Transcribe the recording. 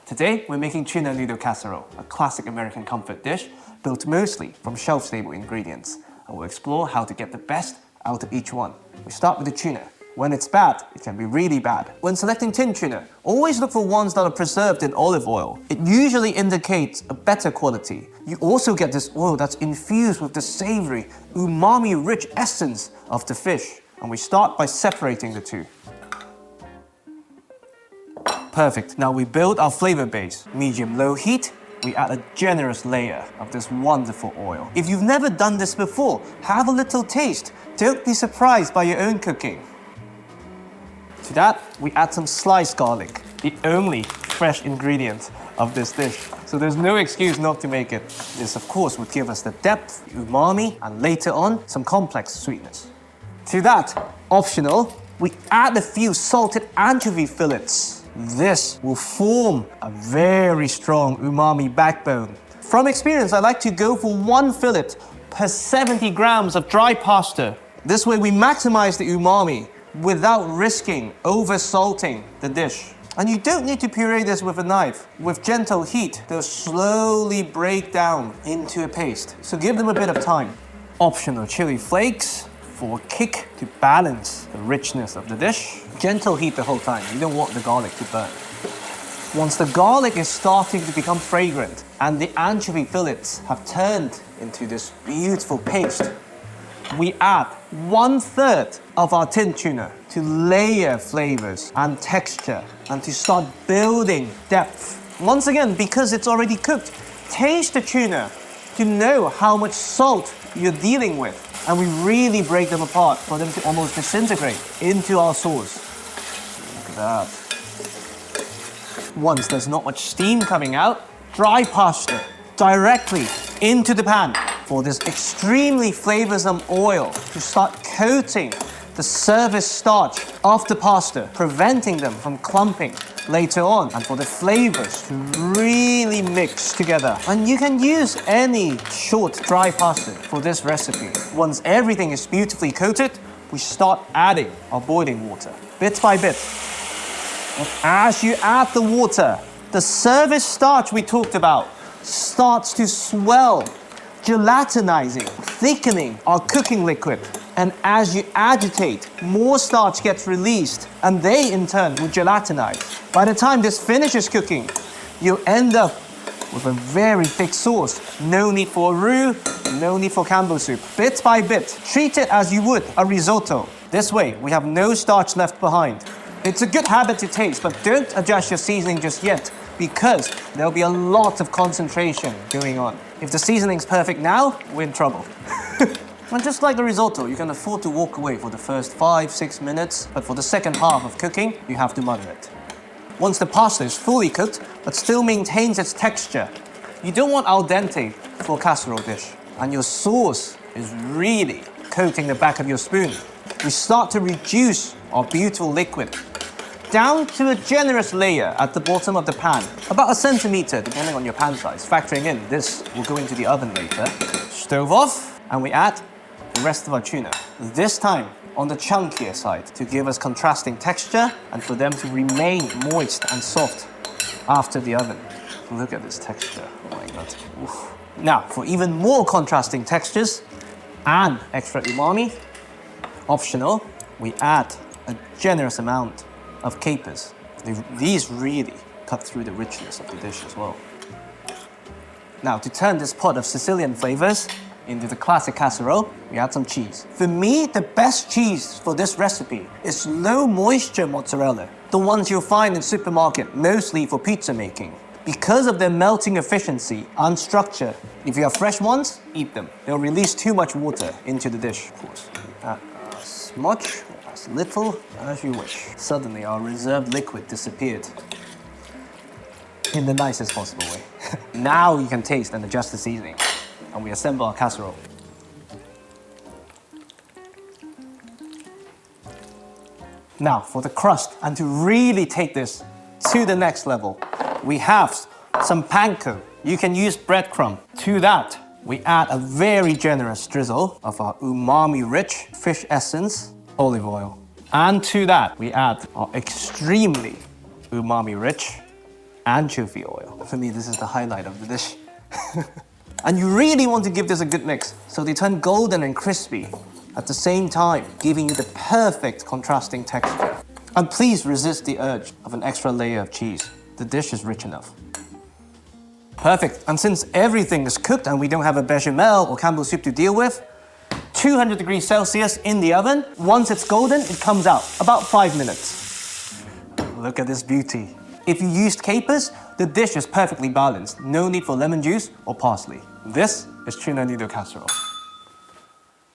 Today, we're making tuna noodle casserole, a classic American comfort dish built mostly from shelf-stable ingredients, and we'll explore how to get the best out of each one. We start with the tuna. When it's bad, it can be really bad. When selecting tin tuna, always look for ones that are preserved in olive oil. It usually indicates a better quality. You also get this oil that's infused with the savory, umami-rich essence of the fish. And we start by separating the two. Perfect. Now we build our flavor base. Medium-low heat, we add a generous layer of this wonderful oil. If you've never done this before, have a little taste. Don't be surprised by your own cooking. To that, we add some sliced garlic, the only fresh ingredient of this dish. So there's no excuse not to make it. This, of course, would give us the depth, umami, and later on, some complex sweetness. To that, optional, we add a few salted anchovy fillets. This will form a very strong umami backbone. From experience, I like to go for 1 fillet per 70 grams of dry pasta. This way we maximize the umami without risking over-salting the dish. And you don't need to puree this with a knife. With gentle heat, they'll slowly break down into a paste. So give them a bit of time. Optional chili flakes for a kick to balance the richness of the dish. Gentle heat the whole time. You don't want the garlic to burn. Once the garlic is starting to become fragrant and the anchovy fillets have turned into this beautiful paste, we add 1/3 of our tin tuna to layer flavors and texture and to start building depth. Once again, because it's already cooked, taste the tuna to know how much salt you're dealing with. And we really break them apart for them to almost disintegrate into our sauce. Look at that. Once there's not much steam coming out, dry pasta directly into the pan for this extremely flavorsome oil to start coating the surface starch of the pasta, preventing them from clumping later on, and for the flavors to really mix together. And you can use any short dry pasta for this recipe. Once everything is beautifully coated, we start adding our boiling water, bit by bit. And as you add the water, the surface starch we talked about starts to swell, gelatinizing, thickening our cooking liquid. And as you agitate, more starch gets released, and they in turn will gelatinize. By the time this finishes cooking, you'll end up with a very thick sauce. No need for a roux, no need for Campbell soup. Bit by bit, treat it as you would a risotto. This way, we have no starch left behind. It's a good habit to taste, but don't adjust your seasoning just yet, because there'll be a lot of concentration going on. If the seasoning's perfect now, we're in trouble. And just like the risotto, you can afford to walk away for the first 5-6 minutes, but for the second half of cooking, you have to mother it. Once the pasta is fully cooked, but still maintains its texture, you don't want al dente for a casserole dish, and your sauce is really coating the back of your spoon. We start to reduce our beautiful liquid down to a generous layer at the bottom of the pan, about 1 centimeter, depending on your pan size. Factoring in, this will go into the oven later. Stove off, and we add the rest of our tuna. This time on the chunkier side to give us contrasting texture and for them to remain moist and soft after the oven. Look at this texture, oh my God. Oof. Now, for even more contrasting textures and extra umami, optional, we add a generous amount of capers. These really cut through the richness of the dish as well. Now, to turn this pot of Sicilian flavors into the classic casserole, we add some cheese. For me, the best cheese for this recipe is low moisture mozzarella, the ones you'll find in supermarket, mostly for pizza making. Because of their melting efficiency and structure, if you have fresh ones, eat them. They'll release too much water into the dish, of course. Add as much or as little as you wish. Suddenly, our reserved liquid disappeared in the nicest possible way. Now you can taste and adjust the seasoning, and we assemble our casserole. Now for the crust, and to really take this to the next level, we have some panko. You can use breadcrumb. To that, we add a very generous drizzle of our umami-rich fish essence, olive oil. And to that, we add our extremely umami-rich anchovy oil. For me, this is the highlight of the dish. And you really want to give this a good mix, so they turn golden and crispy at the same time, giving you the perfect contrasting texture. And please resist the urge of an extra layer of cheese. The dish is rich enough. Perfect. And since everything is cooked and we don't have a bechamel or Campbell soup to deal with, 200 degrees Celsius in the oven. Once it's golden, it comes out, about 5 minutes. Look at this beauty. If you used capers, the dish is perfectly balanced. No need for lemon juice or parsley. This is Tuna Noodle Casserole.